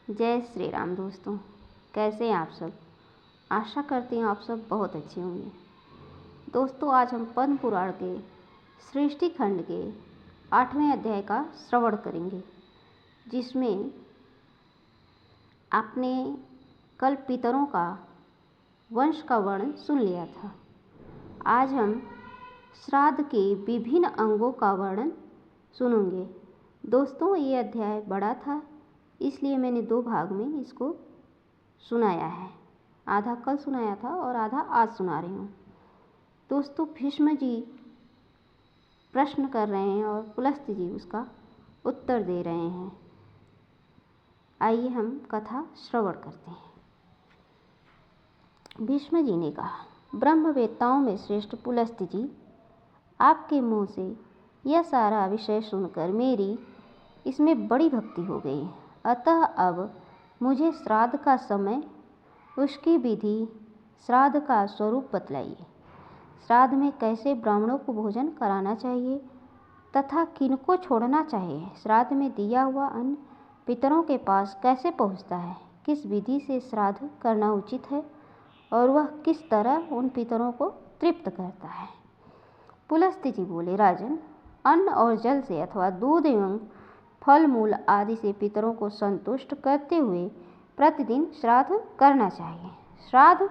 जय श्री राम दोस्तों, कैसे हैं आप सब। आशा करती हूँ आप सब बहुत अच्छे होंगे। दोस्तों, आज हम पद्म पुराण के सृष्टि खंड के 8वें अध्याय का श्रवण करेंगे, जिसमें आपने कल पितरों का वंश का वर्णन सुन लिया था। आज हम श्राद्ध के विभिन्न अंगों का वर्णन सुनेंगे। दोस्तों, ये अध्याय बड़ा था, इसलिए मैंने 2 भाग में इसको सुनाया है। आधा कल सुनाया था और आधा आज सुना रही हूँ। दोस्तों, भीष्म जी प्रश्न कर रहे हैं और पुलस्त्य जी उसका उत्तर दे रहे हैं। आइए हम कथा श्रवण करते हैं। भीष्म जी ने कहा, ब्रह्मवेत्ताओं में श्रेष्ठ पुलस्त्य जी, आपके मुँह से यह सारा विषय सुनकर मेरी इसमें बड़ी भक्ति हो गई। अतः अब मुझे श्राद्ध का समय, उसकी विधि, श्राद्ध का स्वरूप बतलाइए। श्राद्ध में कैसे ब्राह्मणों को भोजन कराना चाहिए तथा किनको छोड़ना चाहिए। श्राद्ध में दिया हुआ अन्न पितरों के पास कैसे पहुंचता है, किस विधि से श्राद्ध करना उचित है और वह किस तरह उन पितरों को तृप्त करता है। पुलस्त्य जी बोले, राजन, अन्न और जल से अथवा दूध एवं फल मूल आदि से पितरों को संतुष्ट करते हुए प्रतिदिन श्राद्ध करना चाहिए। श्राद्ध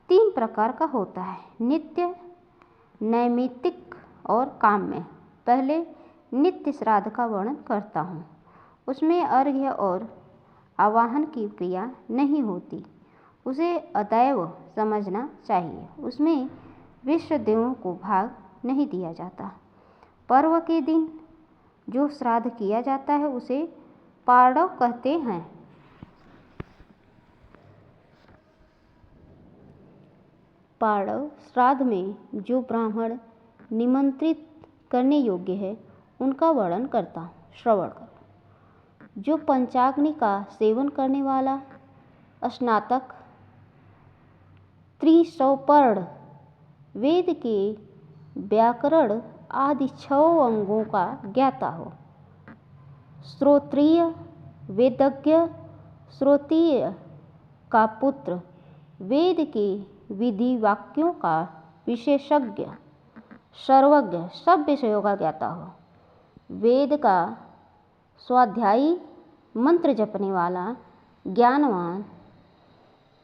3 प्रकार का होता है, नित्य, नैमित्तिक और काम्य। पहले नित्य श्राद्ध का वर्णन करता हूँ। उसमें अर्घ्य और आवाहन की क्रिया नहीं होती, उसे अदैव समझना चाहिए। उसमें विश्व देवों को भाग नहीं दिया जाता। पर्व के दिन जो श्राद्ध किया जाता है उसे पाड़व कहते हैं। पाड़व श्राद्ध में जो ब्राह्मण निमंत्रित करने योग्य है उनका वर्णन करता हूँ, श्रवण करो। जो पंचाग्नि का सेवन करने वाला, स्नातक, त्रिसवर्ण, वेद के व्याकरण आदि 6 अंगों का ज्ञाता हो, श्रोत्रिय, वेदज्ञ, श्रोत्रिय का पुत्र, वेद के विधि वाक्यों का विशेषज्ञ, सर्वज्ञ, सब विषयों का ज्ञाता हो, वेद का स्वाध्यायी, मंत्र जपने वाला, ज्ञानवान,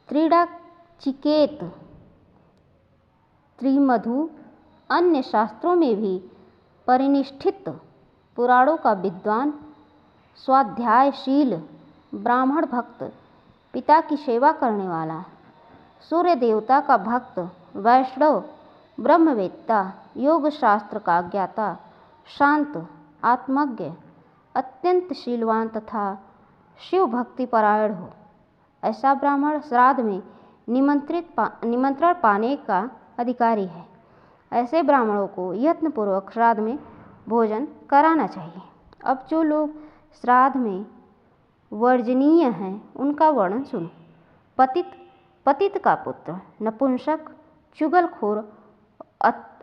त्रिडाचिकेत, त्रिमधु, अन्य शास्त्रों में भी परिनिष्ठित, पुराणों का विद्वान, स्वाध्यायशील, ब्राह्मण भक्त, पिता की सेवा करने वाला, सूर्य देवता का भक्त, वैष्णव, ब्रह्मवेत्ता, योग शास्त्र का ज्ञाता, शांत, आत्मज्ञ, अत्यंत शीलवान तथा शिव भक्ति परायण हो, ऐसा ब्राह्मण श्राद्ध में निमंत्रण पाने का अधिकारी है। ऐसे ब्राह्मणों को यत्नपूर्वक श्राद्ध में भोजन कराना चाहिए। अब जो लोग श्राद्ध में वर्जनीय हैं उनका वर्णन सुनो। पतित का पुत्र, नपुंसक, चुगलखोर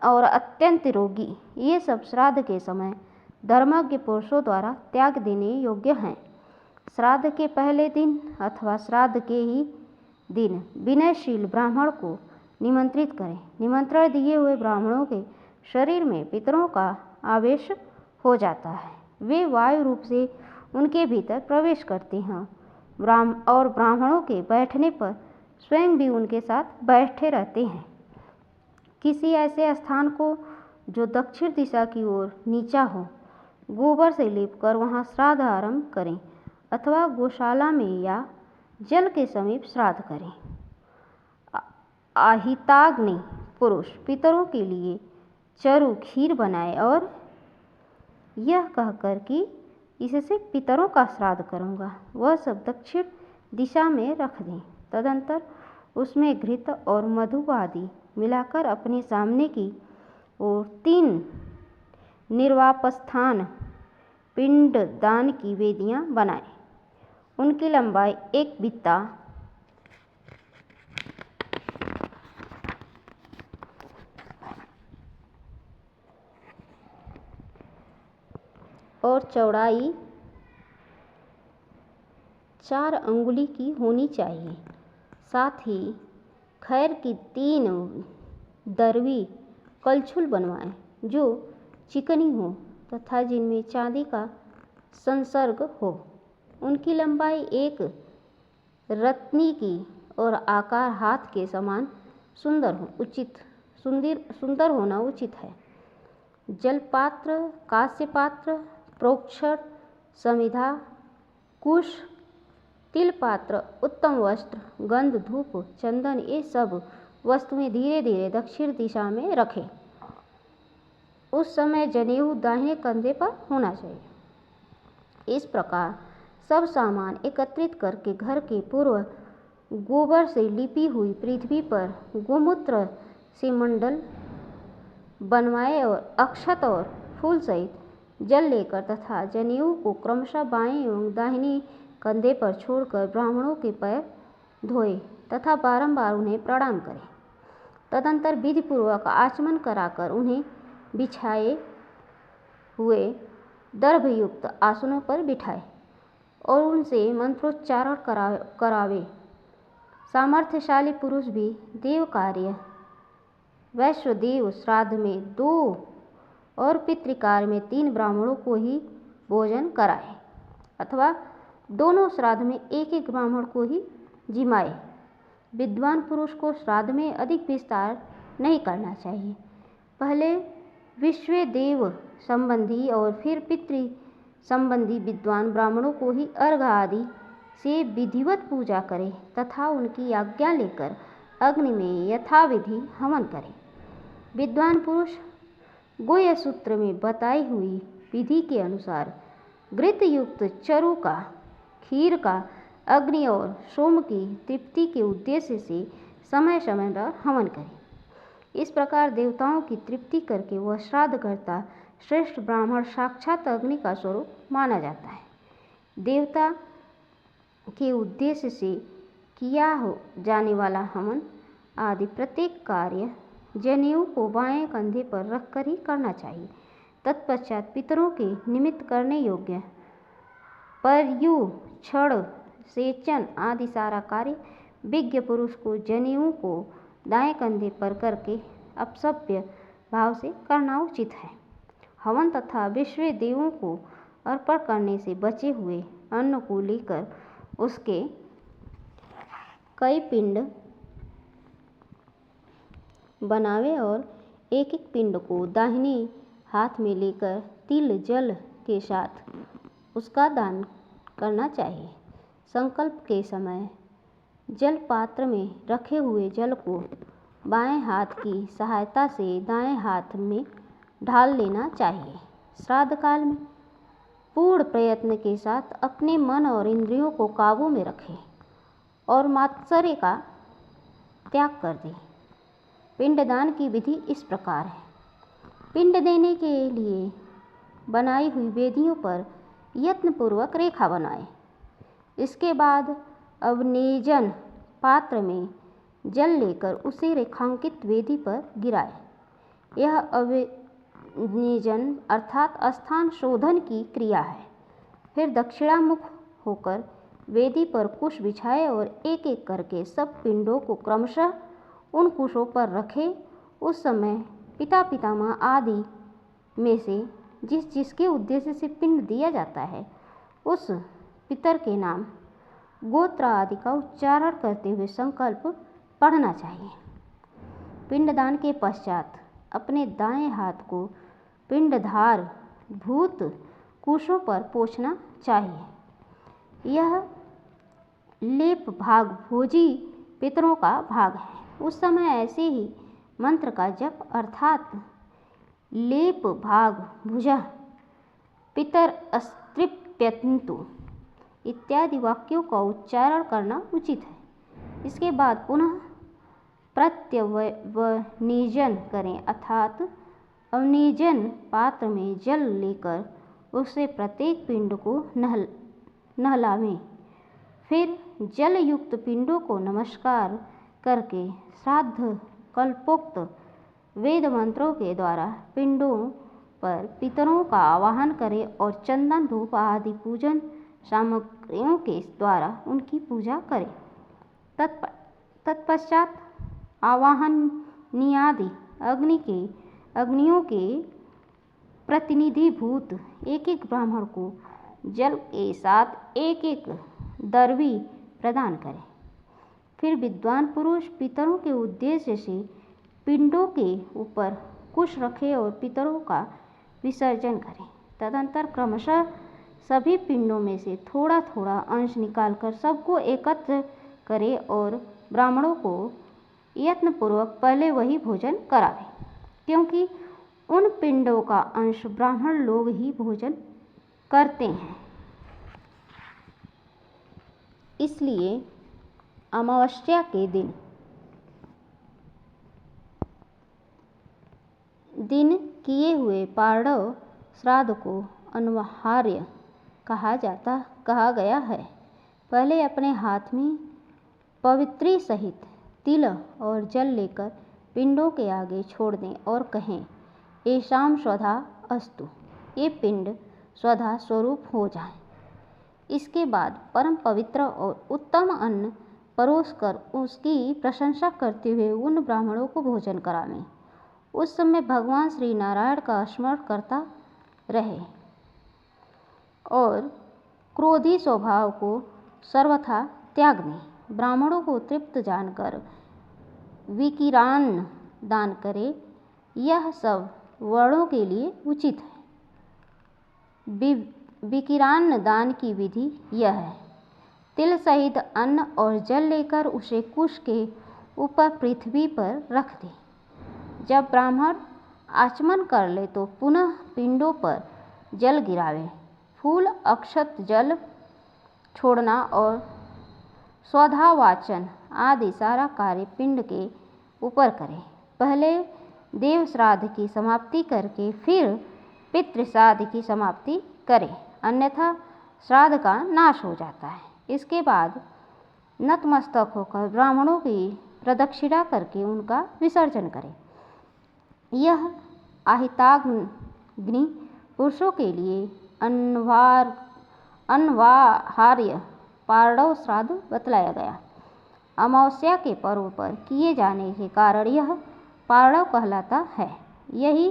और अत्यंत रोगी, ये सब श्राद्ध के समय धर्मज्ञ पुरुषों द्वारा त्याग देने योग्य हैं। श्राद्ध के पहले दिन अथवा श्राद्ध के ही दिन विनयशील ब्राह्मण को निमंत्रित करें। निमंत्रण दिए हुए ब्राह्मणों के शरीर में पितरों का आवेश हो जाता है। वे वायु रूप से उनके भीतर प्रवेश करते हैं और ब्राह्मणों के बैठने पर स्वयं भी उनके साथ बैठे रहते हैं। किसी ऐसे स्थान को जो दक्षिण दिशा की ओर नीचा हो, गोबर से लेपकर वहाँ श्राद्ध आरंभ करें अथवा गौशाला में या जल के समीप श्राद्ध करें। आहिताग्नि पुरुष पितरों के लिए चरु खीर बनाए और यह कहकर कि इससे पितरों का श्राद्ध करूँगा, वह सब दक्षिण दिशा में रख दें। तदंतर उसमें घृत और मधु आदि मिलाकर अपने सामने की ओर 3 निर्वापस्थान पिंड दान की वेदियाँ बनाएं। उनकी लंबाई 1 बित्ता और चौड़ाई 4 अंगुली की होनी चाहिए। साथ ही खैर की 3 दरवी कलछुल बनवाएं जो चिकनी हो तथा जिनमें चांदी का संसर्ग हो। उनकी लंबाई 1 रत्नी की और आकार हाथ के समान सुंदर होना उचित है। जलपात्र, कांस्य पात्र, प्रोक्षण, समिधा, कुश, तिल पात्र, उत्तम वस्त्र, गंध, धूप, चंदन ये सब वस्तुएं धीरे धीरे दक्षिण दिशा में रखें। उस समय जनेऊ दाहिने कंधे पर होना चाहिए। इस प्रकार सब सामान एकत्रित करके घर के पूर्व गोबर से लिपी हुई पृथ्वी पर गोमूत्र से मंडल बनवाए और अक्षत और फूल सहित जल लेकर तथा जनेऊ को क्रमशः बाएं एवं दाहिने कंधे पर छोड़कर ब्राह्मणों के पैर धोए तथा बारंबार उन्हें प्रणाम करें। तदंतर विधिपूर्वक आचमन कराकर उन्हें बिछाए हुए दर्भयुक्त आसनों पर बिठाए और उनसे मंत्रोच्चारण करावे। सामर्थ्यशाली पुरुष भी देव कार्य वैश्वदेव श्राद्ध में 2 और पितृकार्य में 3 ब्राह्मणों को ही भोजन कराए अथवा दोनों श्राद्ध में एक ब्राह्मण को ही जिमाए। विद्वान पुरुष को श्राद्ध में अधिक विस्तार नहीं करना चाहिए। पहले विश्वदेव संबंधी और फिर पितृ संबंधी विद्वान ब्राह्मणों को ही अर्घ आदि से विधिवत पूजा करें तथा उनकी आज्ञा लेकर अग्नि में यथाविधि हवन करें। विद्वान पुरुष गोय सूत्र में बताई हुई विधि के अनुसार घृत युक्त चरु का, खीर का अग्नि और सोम की तृप्ति के उद्देश्य से समय समय पर हवन करें। इस प्रकार देवताओं की तृप्ति करके वह श्राद्ध करता श्रेष्ठ ब्राह्मण साक्षात अग्नि का स्वरूप माना जाता है। देवता के उद्देश्य से किया हो जाने वाला हवन आदि प्रत्येक कार्य जनेऊ को बाएं कंधे पर रखकर ही करना चाहिए। तत्पश्चात पितरों के निमित्त करने योग्य पर्युषण, सेचन आदि सारा कार्य विज्ञ पुरुष को जनेऊ को दाएं कंधे पर करके अपसभ्य भाव से करना उचित है। हवन तथा विश्व देवों को अर्पण करने से बचे हुए अन्न को लेकर उसके कई पिंड बनावे और एक पिंड को दाहिने हाथ में लेकर तिल जल के साथ उसका दान करना चाहिए। संकल्प के समय जल पात्र में रखे हुए जल को बाएं हाथ की सहायता से दाएं हाथ में ढाल लेना चाहिए। श्राद्ध काल में पूर्ण प्रयत्न के साथ अपने मन और इंद्रियों को काबू में रखें और मात्सर्य का त्याग कर दें। पिंडदान की विधि इस प्रकार है। पिंड देने के लिए बनाई हुई वेदियों पर यत्नपूर्वक रेखा बनाएं। इसके बाद अवनेजन पात्र में जल लेकर उसे रेखांकित वेदी पर गिराएं। यह अवनेजन अर्थात स्थान शोधन की क्रिया है। फिर दक्षिणामुख होकर वेदी पर कुश बिछाए और एक एक करके सब पिंडों को क्रमशः उन कुशों पर रखे। उस समय पिता पितामह आदि में से जिसके उद्देश्य से पिंड दिया जाता है उस पितर के नाम, गोत्र आदि का उच्चारण करते हुए संकल्प पढ़ना चाहिए। पिंडदान के पश्चात अपने दाएं हाथ को पिंडधार भूत कुशों पर पोंछना चाहिए। यह लेप भाग भोजी पितरों का भाग है। उस समय ऐसे ही मंत्र का जप अर्थात लेप भाग भुजः पितर अस्त्रिप्यन्तु इत्यादि वाक्यों का उच्चारण करना उचित है। इसके बाद पुनः प्रत्यवनिजन करें अर्थात अवनिजन पात्र में जल लेकर उससे प्रत्येक पिंड को नहलावें। फिर जल युक्त पिंडों को नमस्कार करके श्राद्ध कल्पोक्त वेद मंत्रों के द्वारा पिंडों पर पितरों का आवाहन करें और चंदन धूप आदि पूजन सामग्रियों के द्वारा उनकी पूजा करें। तत्पश्चात आवाहनीयादि अग्नियों के प्रतिनिधिभूत एक एक ब्राह्मण को जल के साथ एक एक दरवी प्रदान करें। फिर विद्वान पुरुष पितरों के उद्देश्य से पिंडों के ऊपर कुश रखें और पितरों का विसर्जन करें। तदंतर क्रमशः सभी पिंडों में से थोड़ा थोड़ा अंश निकालकर सबको एकत्र करें और ब्राह्मणों को यत्नपूर्वक पहले वही भोजन करावें, क्योंकि उन पिंडों का अंश ब्राह्मण लोग ही भोजन करते हैं। इसलिए अमावस्या के दिन किए हुए पार्णव श्राद्ध को अनवार्य कहा गया है। पहले अपने हाथ में पवित्री सहित तिल और जल लेकर पिंडों के आगे छोड़ दें और कहें, येषां स्वधा अस्तु, ये पिंड स्वधा स्वरूप हो जाएं। इसके बाद परम पवित्र और उत्तम अन्न परोसकर उसकी प्रशंसा करते हुए उन ब्राह्मणों को भोजन करावें। उस समय भगवान श्री नारायण का स्मरण करता रहे और क्रोधी स्वभाव को सर्वथा त्याग दें। ब्राह्मणों को तृप्त जानकर विकिरान्न दान करें। यह सब वर्णों के लिए उचित है। विकिरान्न दान की विधि यह है: तिल सहित अन्न और जल लेकर उसे कुश के ऊपर पृथ्वी पर रख दें। जब ब्राह्मण आचमन कर ले तो पुनः पिंडों पर जल गिरावे। फूल अक्षत जल छोड़ना और स्वधावाचन आदि सारा कार्य पिंड के ऊपर करें। पहले देव श्राद्ध की समाप्ति करके फिर पितृ श्राद्ध की समाप्ति करें, अन्यथा श्राद्ध का नाश हो जाता है। इसके बाद नतमस्तक होकर ब्राह्मणों की प्रदक्षिणा करके उनका विसर्जन करें। यह आहिताग्नि पुरुषों के लिए अनवार्य पार्णव श्राद्ध बतलाया गया। अमावस्या के पर्व पर किए जाने के कारण यह पार्णव कहलाता है। यही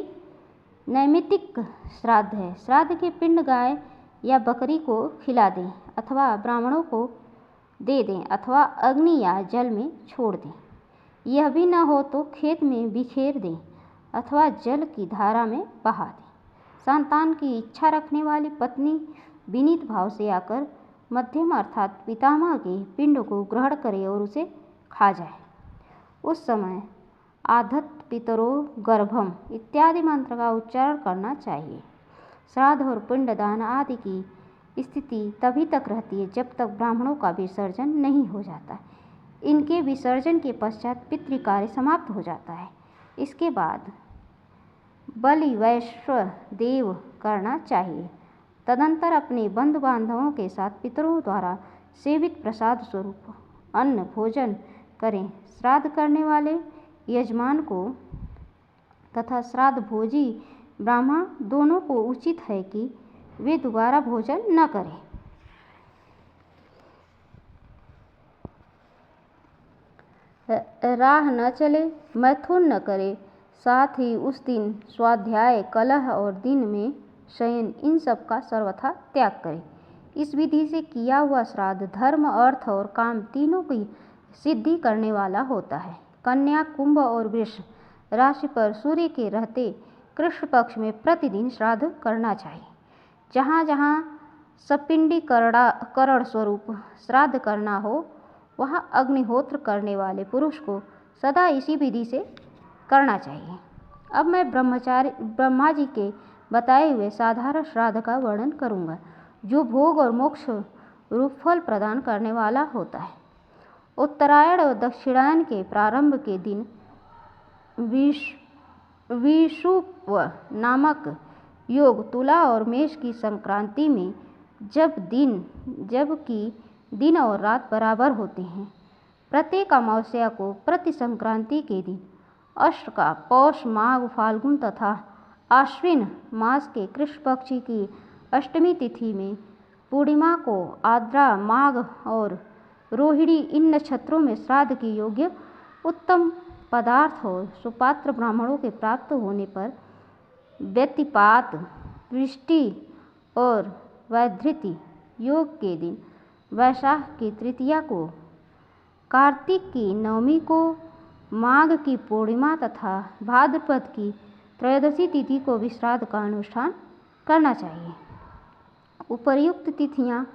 नैमित्तिक श्राद्ध है। श्राद्ध के पिंड गाय या बकरी को खिला दें अथवा ब्राह्मणों को दे दें अथवा अग्नि या जल में छोड़ दें। यह भी न हो तो खेत में बिखेर दें अथवा जल की धारा में बहा दें। संतान की इच्छा रखने वाली पत्नी विनीत भाव से आकर मध्यम अर्थात पितामह के पिंड को ग्रहण करे और उसे खा जाए। उस समय आधत पितरो गर्भम इत्यादि मंत्र का उच्चारण करना चाहिए। श्राद्ध और पिंडदान आदि की स्थिति तभी तक रहती है जब तक ब्राह्मणों का विसर्जन नहीं हो जाता। इनके विसर्जन के पश्चात पितृ कार्य समाप्त हो जाता है। इसके बाद बलि वैश्व देव करना चाहिए। तदंतर अपने बंधु बांधवों के साथ पितरों द्वारा सेवित प्रसाद स्वरूप अन्न भोजन करें। श्राद्ध करने वाले यजमान को तथा श्राद्ध भोजी ब्राह्मण दोनों को उचित है कि वे दोबारा भोजन न करें। राह न चले, मैथुन न करे, साथ ही उस दिन स्वाध्याय, कलह और दिन में शयन, इन सब का सर्वथा त्याग करें। इस विधि से किया हुआ श्राद्ध धर्म, अर्थ और काम तीनों की सिद्धि करने वाला होता है। कन्या, कुंभ और वृष राशि पर सूर्य के रहते कृष्ण पक्ष में प्रतिदिन श्राद्ध करना चाहिए। जहाँ जहाँ सपिंडी करण स्वरूप श्राद्ध करना हो वहाँ अग्निहोत्र करने वाले पुरुष को सदा इसी विधि से करना चाहिए। अब मैं ब्रह्मा जी के बताए हुए साधारण श्राद्ध का वर्णन करूँगा, जो भोग और मोक्ष रूप फल प्रदान करने वाला होता है। उत्तरायण और दक्षिणायन के प्रारंभ के दिन विषुव नामक योग, तुला और मेष की संक्रांति में जबकि दिन और रात बराबर होते हैं, प्रत्येक अमावस्या को प्रति संक्रांति के दिन अष्ट का पौष, माघ, फाल्गुन तथा आश्विन मास के कृष्ण पक्ष की अष्टमी तिथि में पूर्णिमा को आर्द्रा, माघ और रोहिणी इन नक्षत्रों में श्राद्ध की योग्य उत्तम पदार्थ और सुपात्र ब्राह्मणों के प्राप्त होने पर व्यतिपात, वृष्टि और वैधृति योग के दिन वैशाख की तृतीया को, कार्तिक की नवमी को, माघ की पूर्णिमा तथा भाद्रपद की त्रयोदशी तिथि को भी श्राद्ध का अनुष्ठान करना चाहिए। उपर्युक्त तिथियां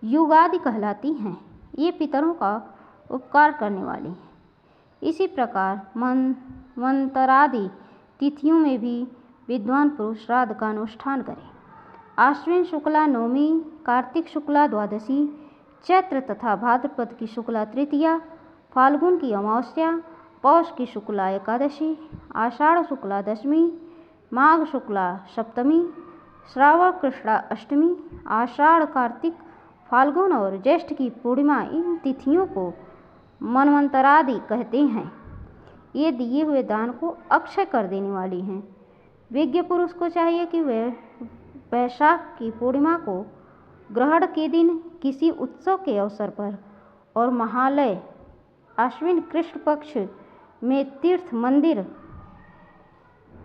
युगादि कहलाती हैं। ये पितरों का उपकार करने वाली हैं। इसी प्रकार मंवंतरादि तिथियों में भी विद्वान पुरुष श्राद्ध का अनुष्ठान करें। आश्विन शुक्ला नवमी, कार्तिक शुक्ला द्वादशी, चैत्र तथा भाद्रपद की शुक्ला तृतीया, फाल्गुन की अमावस्या, पौष की शुक्ला एकादशी, आषाढ़ शुक्ला दशमी, माघ शुक्ला सप्तमी, श्रावण कृष्णा अष्टमी, आषाढ़ कार्तिक फाल्गुन और ज्येष्ठ की पूर्णिमा इन तिथियों को मनवंतरादि कहते हैं। ये दिए हुए दान को अक्षय कर देने वाली हैं। विज्ञ पुरुष को चाहिए कि वह वैशाख की पूर्णिमा को ग्रहण के दिन किसी उत्सव के अवसर पर और महालय आश्विन कृष्ण पक्ष में तीर्थ मंदिर,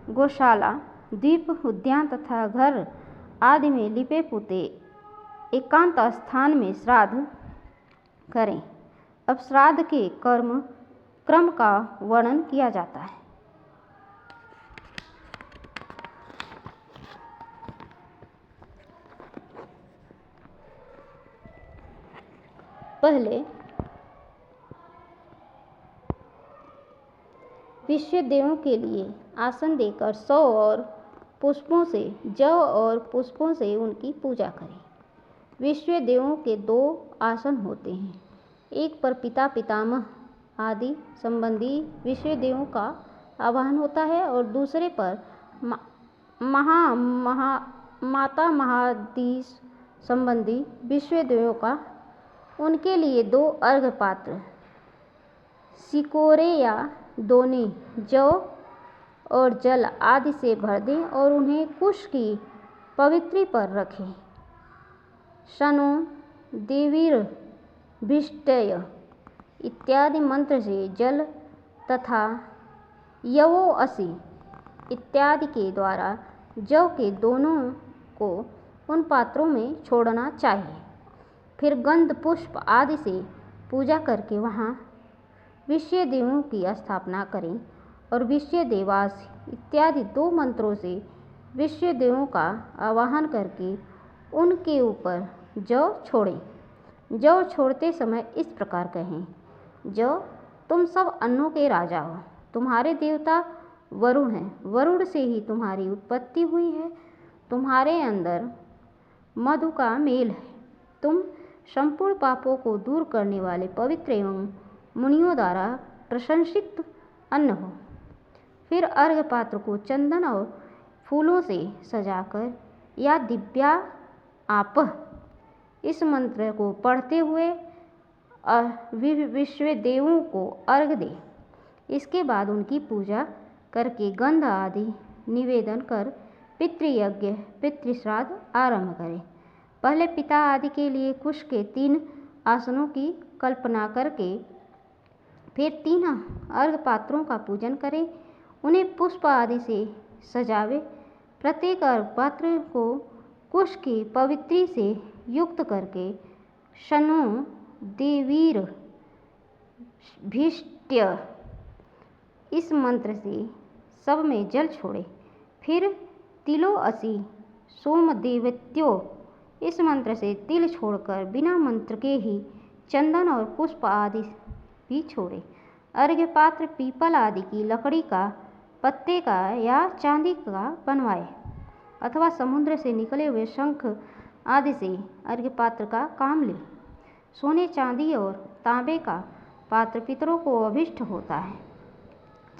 गौशाला, द्वीप, उद्यान तथा घर आदि में लिपे पुते एकांत स्थान में श्राद्ध करें। अब श्राद्ध के क्रम का वर्णन किया जाता है। पहले विश्व देवों के लिए आसन देकर जौ और पुष्पों से उनकी पूजा करें। विश्व देवों के दो आसन होते हैं। एक पर पिता, पितामह आदि संबंधी विश्व देवों का आवाहन होता है और दूसरे पर माता महादीश संबंधी विश्व देवों का। उनके लिए 2 अर्घ्य पात्र सिकोरे या दोने जौ और जल आदि से भर दें और उन्हें कुश की पवित्री पर रखें। शनो देवीर्भिष्टय इत्यादि मंत्र से जल तथा यवो असि इत्यादि के द्वारा जौ के दोनों को उन पात्रों में छोड़ना चाहिए। फिर गंध पुष्प आदि से पूजा करके वहाँ विश्व देवों की स्थापना करें और विश्व देवास इत्यादि 2 मंत्रों से विश्व देवों का आवाहन करके उनके ऊपर जौ छोड़ें। जौ छोड़ते समय इस प्रकार कहें: जौ, तुम सब अन्नों के राजा हो। तुम्हारे देवता वरुण हैं। वरुण से ही तुम्हारी उत्पत्ति हुई है। तुम्हारे अंदर मधु का मेल है। तुम संपूर्ण पापों को दूर करने वाले पवित्र एवं मुनियों द्वारा प्रशंसित अन्न हो। फिर अर्घ्य पात्र को चंदन और फूलों से सजाकर या दिव्या आपह इस मंत्र को पढ़ते हुए विश्व देवों को अर्घ्य दे। इसके बाद उनकी पूजा करके गंध आदि निवेदन कर पितृयज्ञ पितृश्राद्ध आरंभ करें। पहले पिता आदि के लिए कुश के 3 आसनों की कल्पना करके फिर 3 अर्घ्य पात्रों का पूजन करें। उन्हें पुष्प आदि से सजावे। प्रत्येक अर्घ्य पात्र को कुश की पवित्री से युक्त करके शनो देवीर भीष्ट्य इस मंत्र से सब में जल छोड़े। फिर तिलो असि सोम देवत्यो इस मंत्र से तिल छोड़कर बिना मंत्र के ही चंदन और पुष्प आदि भी छोड़े। अर्घ्य पात्र पीपल आदि की लकड़ी का, पत्ते का या चांदी का बनवाए अथवा समुद्र से निकले हुए शंख आदि से अर्घ्य पात्र का काम ले। सोने, चांदी और तांबे का पात्र पितरों को अभिष्ट होता है।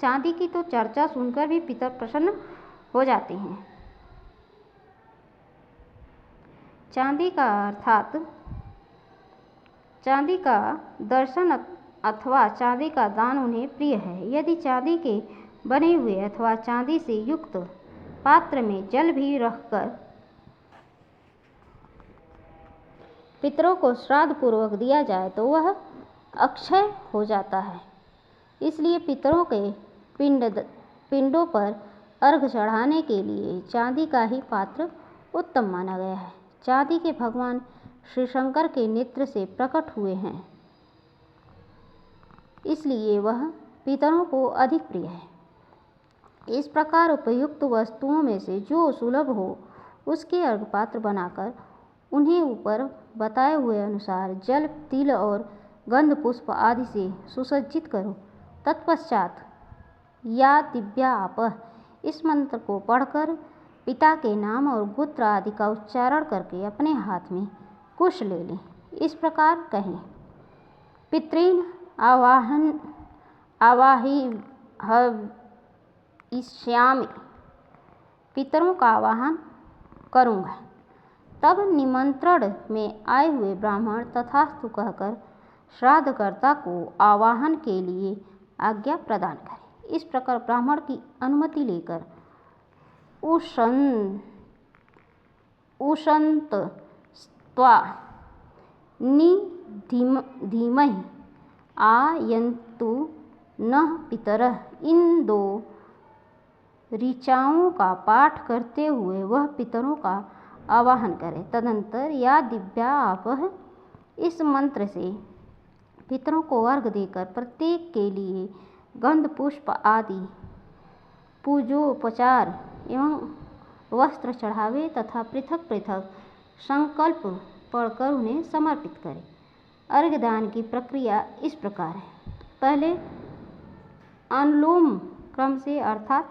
चांदी की तो चर्चा सुनकर भी पितर प्रसन्न हो जाते हैं। चांदी का अर्थात चांदी का दर्शन अथवा चांदी का दान उन्हें प्रिय है। यदि चांदी के बने हुए अथवा चांदी से युक्त पात्र में जल भी रखकर पितरों को श्राद्ध पूर्वक दिया जाए तो वह अक्षय हो जाता है। इसलिए पितरों के पिंडों पर अर्घ चढ़ाने के लिए चांदी का ही पात्र उत्तम माना गया है। चांदी के भगवान श्री शंकर के नेत्र से प्रकट हुए हैं, इसलिए वह पितरों को अधिक प्रिय है। इस प्रकार उपयुक्त वस्तुओं में से जो सुलभ हो उसके अर्घपात्र बनाकर उन्हें ऊपर बताए हुए अनुसार जल, तिल और गंध पुष्प आदि से सुसज्जित करो। तत्पश्चात या दिव्या आपः इस मंत्र को पढ़कर पिता के नाम और गोत्र आदि का उच्चारण करके अपने हाथ में कुश ले लें। इस प्रकार कहें, पितॄन् आवाहयिष्यामि, पितरों का आवाहन करूँगा। तब निमंत्रण में आए हुए ब्राह्मण तथास्तु कहकर श्राद्धकर्ता को आवाहन के लिए आज्ञा प्रदान करें। इस प्रकार ब्राह्मण की अनुमति लेकर उषंत्वा धीमहि आयन्तु नः पितरः, इन 2 ऋचाओं का पाठ करते हुए वह पितरों का आवाहन करें। तदंतर या दिव्या आपः इस मंत्र से पितरों को अर्घ देकर प्रत्येक के लिए गंध पुष्प आदि पूजोपचार एवं वस्त्र चढ़ावे तथा पृथक पृथक संकल्प पढ़कर उन्हें समर्पित करें। अर्घदान की प्रक्रिया इस प्रकार है। पहले अनुलोम क्रम से अर्थात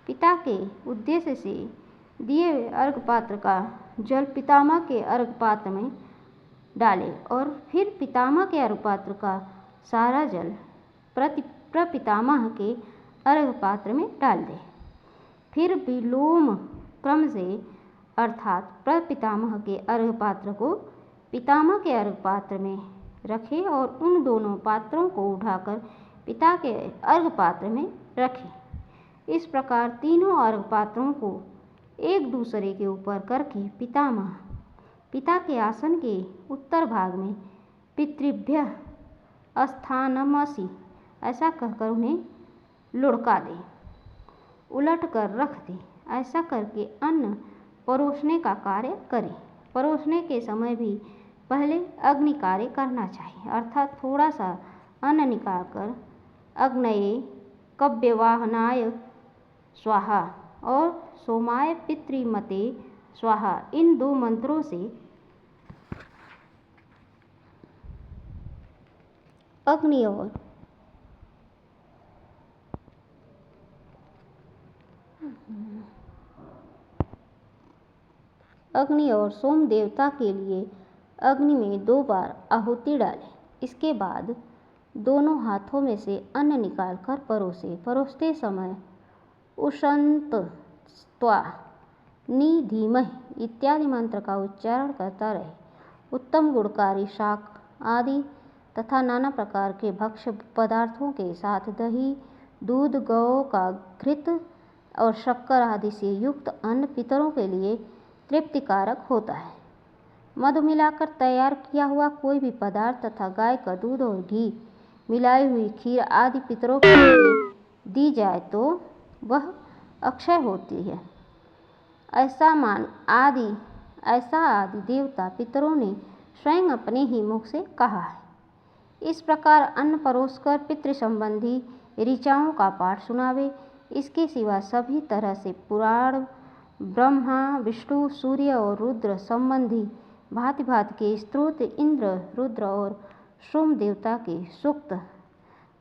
पिता के उद्देश्य से दिए हुए अर्घपात्र का जल पितामह के अर्घपात्र में डालें और फिर पितामह के अर्घपात्र का सारा जल प्रपितामह के अर्घपात्र में डाल दें। फिर विलोम क्रम से अर्थात प्रपितामह के अर्घपात्र को पितामह के अर्घपात्र में रखें और उन दोनों पात्रों को उठाकर पिता के अर्घपात्र में रखें। इस प्रकार तीनों अर्घपात्रों को एक दूसरे के ऊपर करके पितामह पिता के आसन के उत्तर भाग में पितृभ्यः स्थानमसि ऐसा कहकर उन्हें लुढ़का दें, उलट कर रख दें। ऐसा करके अन्न परोसने का कार्य करें। परोसने के समय भी पहले अग्नि कार्य करना चाहिए, अर्थात थोड़ा सा अन्न निकालकर अग्नये कव्यवाहनाय स्वाहा और सोमाय पितृमते स्वाहा इन 2 मंत्रों से अग्नि और सोम देवता के लिए अग्नि में 2 बार आहुति डालें। इसके बाद दोनों हाथों में से अन्न निकालकर परोसे। परोसते समय उषंत्वा धीमहि इत्यादि मंत्र का उच्चारण करता रहे। उत्तम गुणकारी शाक आदि तथा नाना प्रकार के भक्ष्य पदार्थों के साथ दही, दूध, गौ का घृत और शक्कर आदि से युक्त अन्न पितरों के लिए तृप्तिकारक होता है। मधु मिलाकर तैयार किया हुआ कोई भी पदार्थ तथा गाय का दूध और घी मिलाई हुई खीर आदि पितरों के लिए दी जाए तो वह अक्षय होती है। ऐसा आदि देवता पितरों ने स्वयं अपने ही मुख से कहा है। इस प्रकार अन्न परोसकर पितृ संबंधी ऋचाओं का पाठ सुनावे। इसके सिवा सभी तरह से पुराण, ब्रह्मा, विष्णु, सूर्य और रुद्र संबंधी भांति भांति के स्तोत्र, इंद्र, रुद्र और सोम देवता के सूक्त,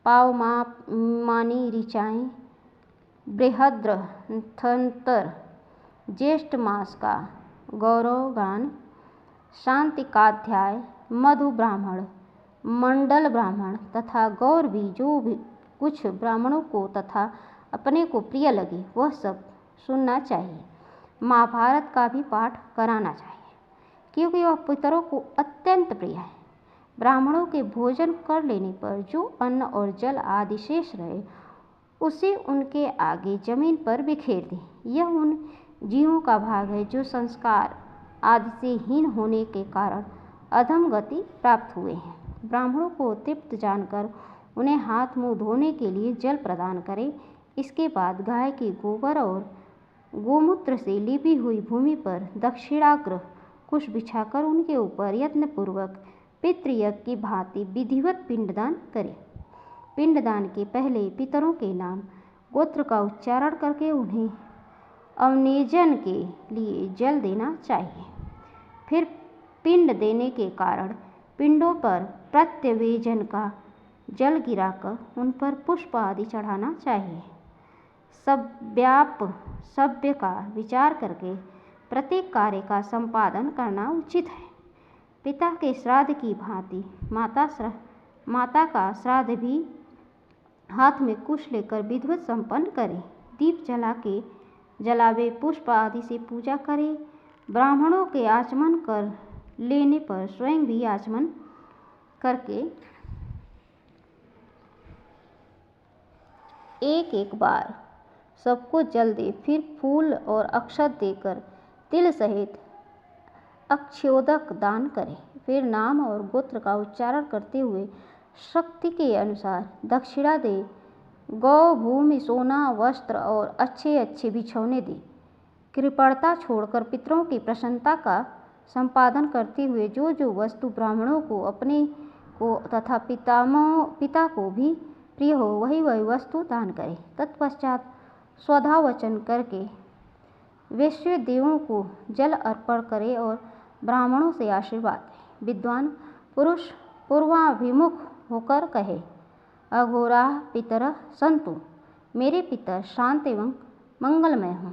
पावमानी ऋचाएँ, बृहद्रथंतर, ज्येष्ठ मास का गौरवगान, शांतिकाध्याय, मधु ब्राह्मण, मंडल ब्राह्मण तथा गौर भी जो भी कुछ ब्राह्मणों को तथा अपने को प्रिय लगे वह सब सुनना चाहिए। महाभारत का भी पाठ कराना चाहिए क्योंकि वह पितरों को अत्यंत प्रिय है। ब्राह्मणों के भोजन कर लेने पर जो अन्न और जल आदि शेष रहे उसे उनके आगे जमीन पर बिखेर दें। यह उन जीवों का भाग है जो संस्कार आदि से हीन होने के कारण अधम गति प्राप्त हुए हैं। ब्राह्मणों को तृप्त जानकर उन्हें हाथ मुंह धोने के लिए जल प्रदान करें। इसके बाद गाय के गोबर और गोमूत्र से लिपी हुई भूमि पर दक्षिणाग्र कुश बिछाकर उनके ऊपर यत्नपूर्वक पितृयज्ञ की भांति विधिवत पिंडदान करें। पिंडदान के पहले पितरों के नाम गोत्र का उच्चारण करके उन्हें अवनेजन के लिए जल देना चाहिए। फिर पिंड देने के कारण पिंडों पर प्रत्यवेजन का जल गिराकर उन पर पुष्प आदि चढ़ाना चाहिए। सभ्य का विचार करके प्रत्येक कार्य का संपादन करना उचित है। पिता के श्राद्ध की भांति माता का श्राद्ध भी हाथ में कुश लेकर विधिवत संपन्न करें। दीप जलावे, पुष्प आदि से पूजा करें। ब्राह्मणों के आचमन कर लेने पर स्वयं भी आचमन करके एक बार सबको जल दे। फिर फूल और अक्षत देकर तिल सहित अक्षयोदक दान करें। फिर नाम और गोत्र का उच्चारण करते हुए शक्ति के अनुसार दक्षिणा दे। गौ, भूमि, सोना, वस्त्र और अच्छे अच्छे बिछौने दे। कृपणता छोड़कर पितरों की प्रसन्नता का संपादन करते हुए जो जो वस्तु ब्राह्मणों को, अपने को तथा पिता को भी प्रिय हो वही वही वस्तु दान करे। तत्पश्चात स्वधा वचन करके वैश्य देवों को जल अर्पण करे और ब्राह्मणों से आशीर्वाद लें। विद्वान पुरुष पूर्वाभिमुख होकर कहे, अघोरा पितर संतु, मेरे पितर शांत एवं मंगलमय हों।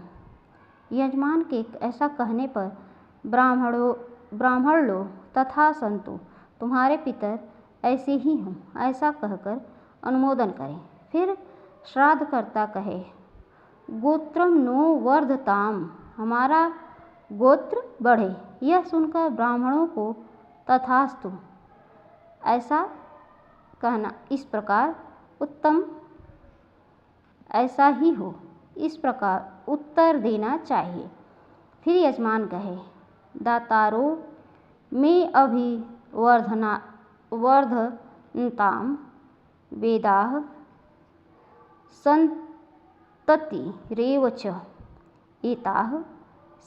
यजमान के ऐसा कहने पर ब्राह्मण लोग तथा संतु, तुम्हारे पितर ऐसे ही हों, ऐसा कहकर अनुमोदन करें। फिर श्राद्धकर्ता कहे, गोत्रम नो वर्धताम, हमारा गोत्र बढ़े। यह सुनकर ब्राह्मणों को तथास्तु ऐसा कहना, इस प्रकार उत्तम ऐसा ही हो, इस प्रकार उत्तर देना चाहिए। फिर यजमान कहे, दातारो में वर्धनताम वेदाः संतति रेव च एताः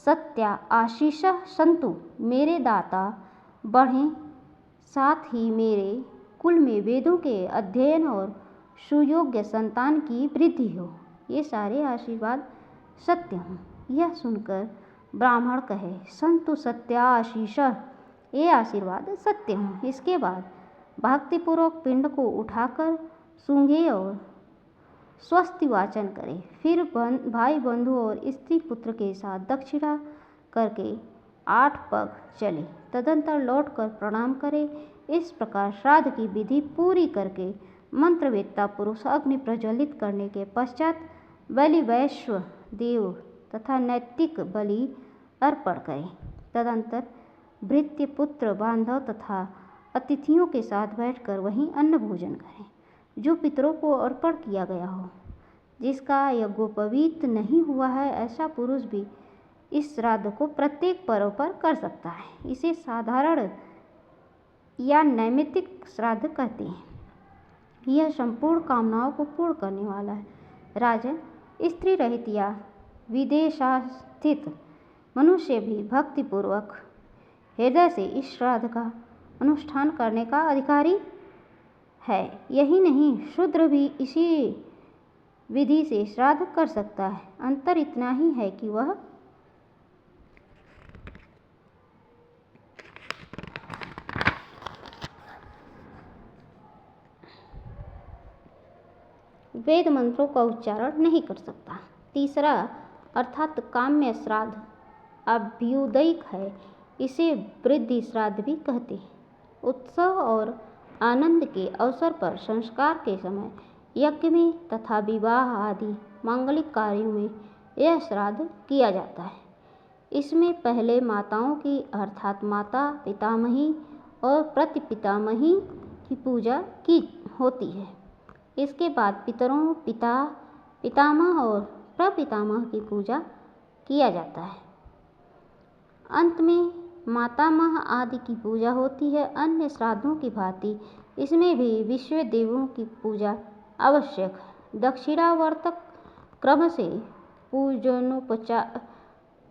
सत्या आशीषः सन्तु, मेरे दाता बढ़ें, साथ ही मेरे कुल में वेदों के अध्ययन और सुयोग्य संतान की वृद्धि हो। ये सारे आशीर्वाद सत्य हों। यह सुनकर ब्राह्मण कहे, संतु सत्या आशीषः, ये आशीर्वाद सत्य हों। इसके बाद भक्तिपूर्वक पिंड को उठाकर सूंघे और स्वस्ति वाचन करे। फिर भाई बंधु और स्त्री पुत्र के साथ दक्षिणा करके 8 पग चले। तदंतर लौटकर प्रणाम करे। इस प्रकार श्राद्ध की विधि पूरी करके मंत्रवेत्ता पुरुष अग्नि प्रज्वलित करने के पश्चात बलि वैश्व देव तथा नैतिक बलि अर्पण करें। तदंतर भृत्य, पुत्र, बांधव तथा अतिथियों के साथ बैठकर वहीं अन्न भोजन करें जो पितरों को अर्पण किया गया हो। जिसका यज्ञोपवीत नहीं हुआ है ऐसा पुरुष भी इस श्राद्ध को प्रत्येक पर्व पर कर सकता है। इसे साधारण या नैमित्तिक श्राद्ध कहते हैं। यह संपूर्ण कामनाओं को पूर्ण करने वाला है। राजन, स्त्री रहित या विदेशास्थित मनुष्य भी भक्तिपूर्वक हृदय से इस श्राद्ध का अनुष्ठान करने का अधिकारी है। यही नहीं, शूद्र भी इसी विधि से श्राद्ध कर सकता है। अंतर इतना ही है कि वह वेद मंत्रों का उच्चारण नहीं कर सकता। तीसरा अर्थात काम्य श्राद्ध अभ्युदयिक है। इसे वृद्धि श्राद्ध भी कहते हैं। उत्सव और आनंद के अवसर पर संस्कार के समय यज्ञ में तथा विवाह आदि मांगलिक कार्यों में यह श्राद्ध किया जाता है। इसमें पहले माताओं की अर्थात माता, पितामही और प्रतिपितामही की पूजा की होती है। इसके बाद पितरों, पिता, पितामह और प्रपितामह की पूजा किया जाता है। अंत में मातामह आदि की पूजा होती है। अन्य श्राद्धों की भांति इसमें भी विश्व देवों की पूजा आवश्यक है। दक्षिणावर्तक क्रम से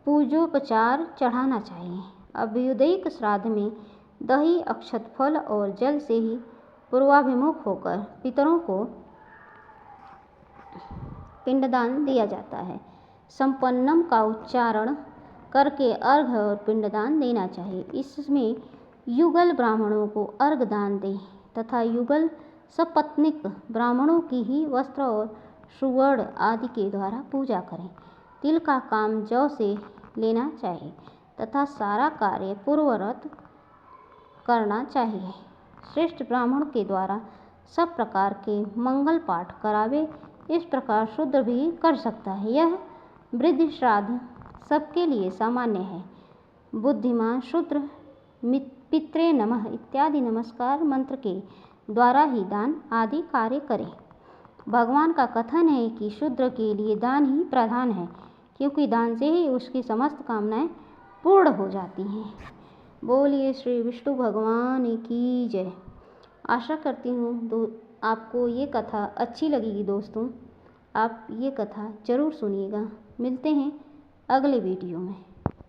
पूजोपचार चढ़ाना चाहिए। अभ्युदयिक श्राद्ध में दही, अक्षत फल और जल से ही पूर्वाभिमुख होकर पितरों को पिंडदान दिया जाता है। संपन्नम का उच्चारण करके अर्घ्य और पिंडदान देना चाहिए। इसमें युगल ब्राह्मणों को अर्घ्य दान दें तथा युगल सपत्नीक ब्राह्मणों की ही वस्त्र और सुवर्ण आदि के द्वारा पूजा करें। तिल का काम जौ से लेना चाहिए तथा सारा कार्य पूर्ववत करना चाहिए। श्रेष्ठ ब्राह्मण के द्वारा सब प्रकार के मंगल पाठ करावे, इस प्रकार शूद्र भी कर सकता है। यह वृद्धि श्राद्ध सबके लिए सामान्य है। बुद्धिमान शूद्र पित्रे नमः इत्यादि नमस्कार मंत्र के द्वारा ही दान आदि कार्य करें। भगवान का कथन है कि शूद्र के लिए दान ही प्रधान है, क्योंकि दान से ही उसकी समस्त कामनाएं पूर्ण हो जाती हैं। बोलिए श्री विष्णु भगवान की जय। आशा करती हूँ आपको ये कथा अच्छी लगेगी। दोस्तों, आप ये कथा ज़रूर सुनिएगा। मिलते हैं अगले वीडियो में।